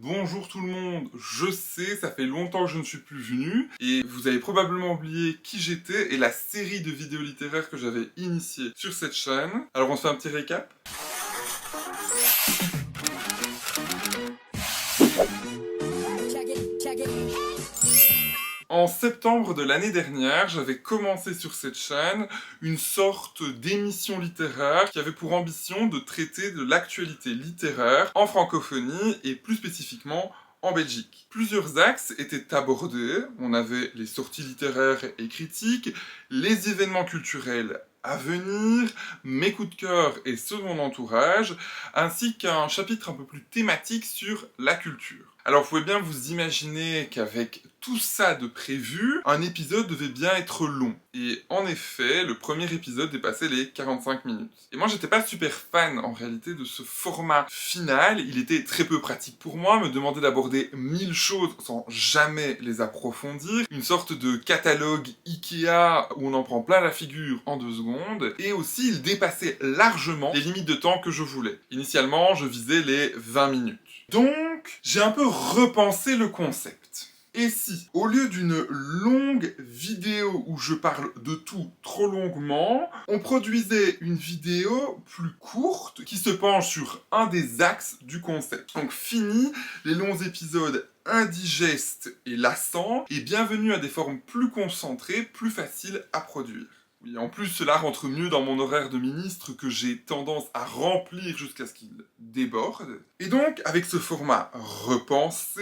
Bonjour tout le monde, je sais, ça fait longtemps que je ne suis plus venu, et vous avez probablement oublié qui j'étais et la série de vidéos littéraires que j'avais initiée sur cette chaîne. Alors on se fait un petit récap. En septembre de l'année dernière, j'avais commencé sur cette chaîne une sorte d'émission littéraire qui avait pour ambition de traiter de l'actualité littéraire en francophonie et plus spécifiquement en Belgique. Plusieurs axes étaient abordés. On avait les sorties littéraires et critiques, les événements culturels à venir, mes coups de cœur et ceux de mon entourage, ainsi qu'un chapitre un peu plus thématique sur la culture. Alors vous pouvez bien vous imaginer qu'avec tout ça de prévu, un épisode devait bien être long. Et en effet, le premier épisode dépassait les 45 minutes. Et moi j'étais pas super fan en réalité de ce format final, il était très peu pratique pour moi, me demandait d'aborder 1000 choses sans jamais les approfondir, une sorte de catalogue Ikea où on en prend plein la figure en 2 secondes, et aussi il dépassait largement les limites de temps que je voulais. Initialement, je visais les 20 minutes. Donc, j'ai un peu repensé le concept. Et si, au lieu d'une longue vidéo où je parle de tout trop longuement, on produisait une vidéo plus courte qui se penche sur un des axes du concept. Donc fini les longs épisodes indigestes et lassants, et bienvenue à des formes plus concentrées, plus faciles à produire. Oui, en plus, cela rentre mieux dans mon horaire de ministre que j'ai tendance à remplir jusqu'à ce qu'il déborde. Et donc, avec ce format repensé,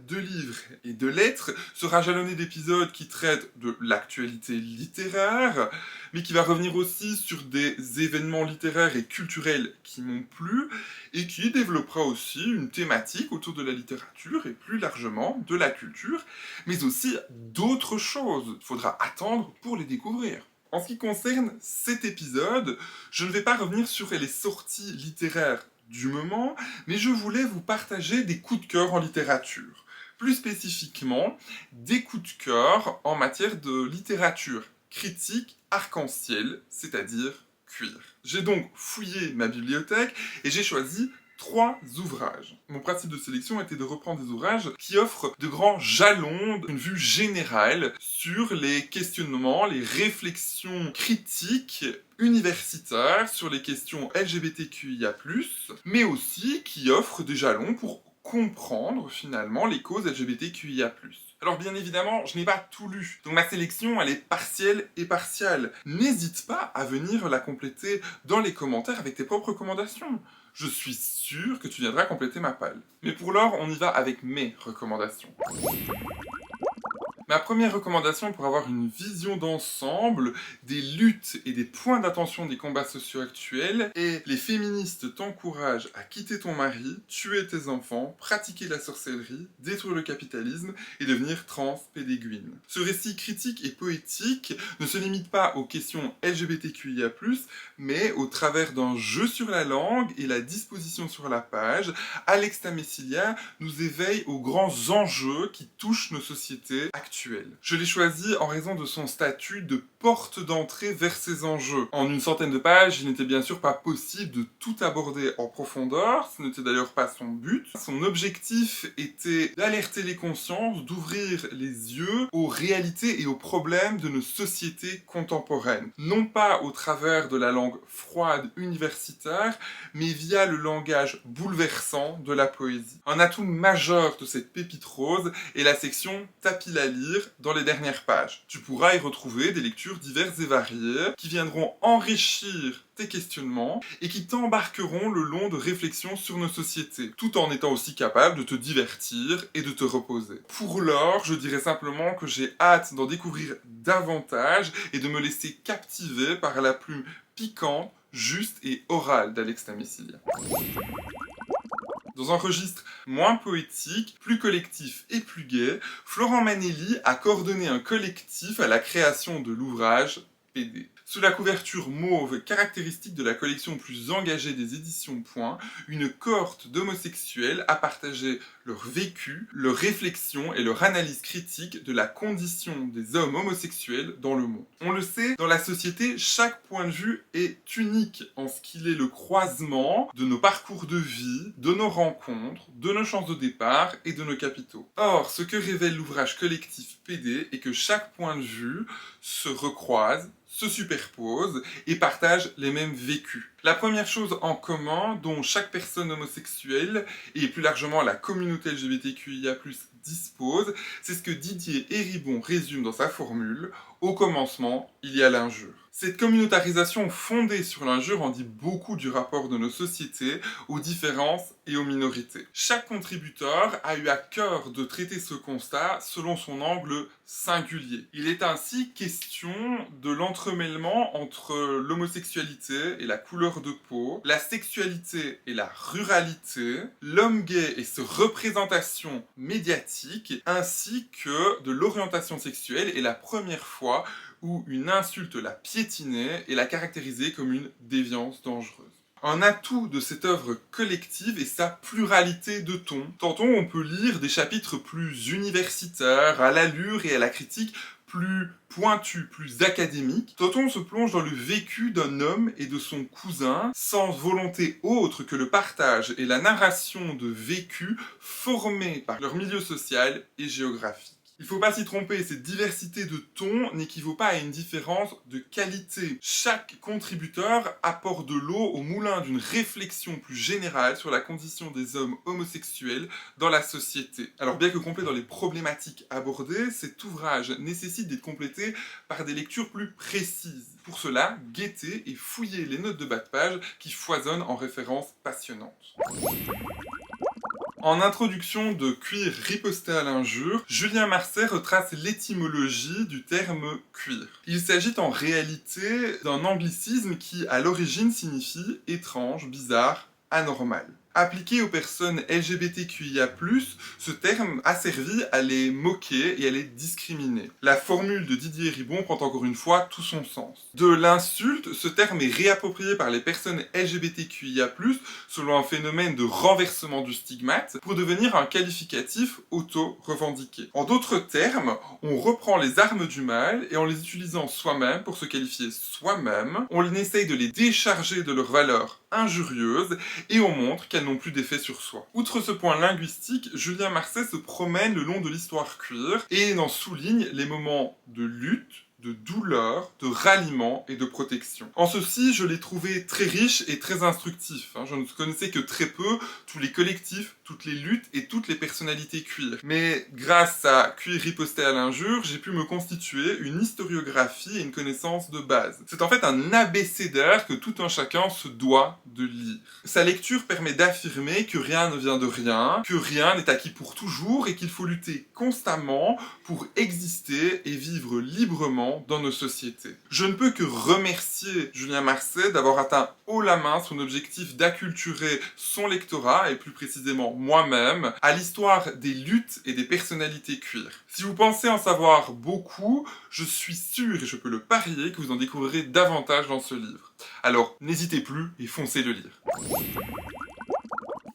de livres et de lettres, sera jalonné d'épisodes qui traitent de l'actualité littéraire, mais qui va revenir aussi sur des événements littéraires et culturels qui m'ont plu, et qui développera aussi une thématique autour de la littérature et plus largement de la culture, mais aussi d'autres choses. Il faudra attendre pour les découvrir. En ce qui concerne cet épisode, je ne vais pas revenir sur les sorties littéraires du moment, mais je voulais vous partager des coups de cœur en littérature. Plus spécifiquement, des coups de cœur en matière de littérature critique arc-en-ciel, c'est-à-dire cuir. J'ai donc fouillé ma bibliothèque et j'ai choisi 3 ouvrages. Mon principe de sélection était de reprendre des ouvrages qui offrent de grands jalons, une vue générale sur les questionnements, les réflexions critiques universitaires sur les questions LGBTQIA+, mais aussi qui offrent des jalons pour comprendre finalement les causes LGBTQIA+. Alors bien évidemment, je n'ai pas tout lu, donc ma sélection elle est partielle et partiale. N'hésite pas à venir la compléter dans les commentaires avec tes propres recommandations. Je suis sûr que tu viendras compléter ma palle. Mais pour l'heure, on y va avec mes recommandations. Ma première recommandation pour avoir une vision d'ensemble des luttes et des points d'attention des combats sociaux actuels est « Les féministes t'encouragent à quitter ton mari, tuer tes enfants, pratiquer la sorcellerie, détruire le capitalisme et devenir trans pédéguine ». Ce récit critique et poétique ne se limite pas aux questions LGBTQIA+, mais au travers d'un jeu sur la langue et la disposition sur la page, Alex Tamessilia nous éveille aux grands enjeux qui touchent nos sociétés actuelles. Je l'ai choisi en raison de son statut de porte d'entrée vers ces enjeux. En une centaine de pages, il n'était bien sûr pas possible de tout aborder en profondeur, ce n'était d'ailleurs pas son but. Son objectif était d'alerter les consciences, d'ouvrir les yeux aux réalités et aux problèmes de nos sociétés contemporaines. Non pas au travers de la langue froide universitaire, mais via le langage bouleversant de la poésie. Un atout majeur de cette pépite rose est la section « Tapis à lire » dans les dernières pages. Tu pourras y retrouver des lectures diverses et variées qui viendront enrichir tes questionnements et qui t'embarqueront le long de réflexions sur nos sociétés, tout en étant aussi capable de te divertir et de te reposer. Pour l'heure, je dirais simplement que j'ai hâte d'en découvrir davantage et de me laisser captiver par la plume piquante, juste et orale d'Alex Tamessilia. Dans un registre moins poétique, plus collectif et plus gai, Florent Manelli a coordonné un collectif à la création de l'ouvrage PD. Sous la couverture mauve, caractéristique de la collection plus engagée des éditions Point, une cohorte d'homosexuels a partagé leur vécu, leur réflexion et leur analyse critique de la condition des hommes homosexuels dans le monde. On le sait, dans la société, chaque point de vue est unique en ce qu'il est le croisement de nos parcours de vie, de nos rencontres, de nos chances de départ et de nos capitaux. Or, ce que révèle l'ouvrage collectif PD est que chaque point de vue se recroise, se superposent et partagent les mêmes vécus. La première chose en commun dont chaque personne homosexuelle et plus largement la communauté LGBTQIA+, dispose, c'est ce que Didier Héribon résume dans sa formule « Au commencement, il y a l'injure ». Cette communautarisation fondée sur l'injure en dit beaucoup du rapport de nos sociétés aux différences et aux minorités. Chaque contributeur a eu à cœur de traiter ce constat selon son angle singulier. Il est ainsi question de l'entremêlement entre l'homosexualité et la couleur de peau, la sexualité et la ruralité, l'homme gay et ses représentations médiatiques, ainsi que de l'orientation sexuelle et la première fois où une insulte la piétinait et la caractérisait comme une déviance dangereuse. Un atout de cette œuvre collective est sa pluralité de tons. Tantôt on peut lire des chapitres plus universitaires, à l'allure et à la critique plus pointus, plus académiques. Tantôt on se plonge dans le vécu d'un homme et de son cousin, sans volonté autre que le partage et la narration de vécus formés par leur milieu social et géographique. Il ne faut pas s'y tromper, cette diversité de tons n'équivaut pas à une différence de qualité. Chaque contributeur apporte de l'eau au moulin d'une réflexion plus générale sur la condition des hommes homosexuels dans la société. Alors bien que complet dans les problématiques abordées, cet ouvrage nécessite d'être complété par des lectures plus précises. Pour cela, guettez et fouillez les notes de bas de page qui foisonnent en références passionnantes. En introduction de Cuir riposté à l'injure, Julien Marsay retrace l'étymologie du terme cuir. Il s'agit en réalité d'un anglicisme qui, à l'origine, signifie étrange, bizarre, anormal. Appliqué aux personnes LGBTQIA+, ce terme a servi à les moquer et à les discriminer. La formule de Didier Héribon prend encore une fois tout son sens. De l'insulte, ce terme est réapproprié par les personnes LGBTQIA+, selon un phénomène de renversement du stigmate, pour devenir un qualificatif auto-revendiqué. En d'autres termes, on reprend les armes du mal et en les utilisant soi-même pour se qualifier soi-même, on essaye de les décharger de leur valeur injurieuse et on montre qu'elles n'ont plus d'effet sur soi. Outre ce point linguistique, Julien Marsay se promène le long de l'histoire queer et en souligne les moments de lutte, de douleur, de ralliement et de protection. En ceci, je l'ai trouvé très riche et très instructif. Je ne connaissais que très peu tous les collectifs, toutes les luttes et toutes les personnalités queer. Mais grâce à Cuir riposté à l'injure, j'ai pu me constituer une historiographie et une connaissance de base. C'est en fait un abécédaire que tout un chacun se doit de lire. Sa lecture permet d'affirmer que rien ne vient de rien, que rien n'est acquis pour toujours et qu'il faut lutter constamment pour exister et vivre librement dans nos sociétés. Je ne peux que remercier Julien Marsay d'avoir atteint haut la main son objectif d'acculturer son lectorat, et plus précisément moi-même, à l'histoire des luttes et des personnalités queer. Si vous pensez en savoir beaucoup, je suis sûr, et je peux le parier, que vous en découvrirez davantage dans ce livre. Alors, n'hésitez plus et foncez le lire.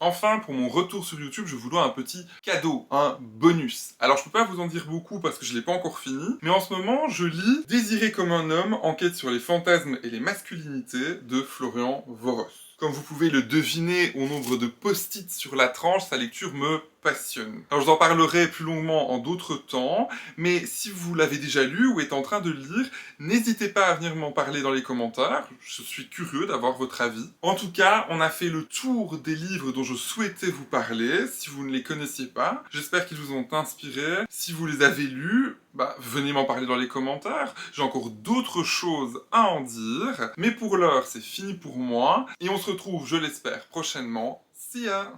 Enfin, pour mon retour sur YouTube, je vous dois un petit cadeau, un bonus. Alors je peux pas vous en dire beaucoup parce que je l'ai pas encore fini, mais en ce moment, je lis Désiré comme un homme, enquête sur les fantasmes et les masculinités de Florian Voros. Comme vous pouvez le deviner au nombre de post-it sur la tranche, sa lecture me passionne. Alors je vous en parlerai plus longuement en d'autres temps, mais si vous l'avez déjà lu ou êtes en train de le lire, n'hésitez pas à venir m'en parler dans les commentaires, je suis curieux d'avoir votre avis. En tout cas, on a fait le tour des livres dont je souhaitais vous parler, si vous ne les connaissiez pas. J'espère qu'ils vous ont inspiré. Si vous les avez lus, venez m'en parler dans les commentaires. J'ai encore d'autres choses à en dire, mais pour l'heure, c'est fini pour moi, et on se retrouve, je l'espère, prochainement. See ya!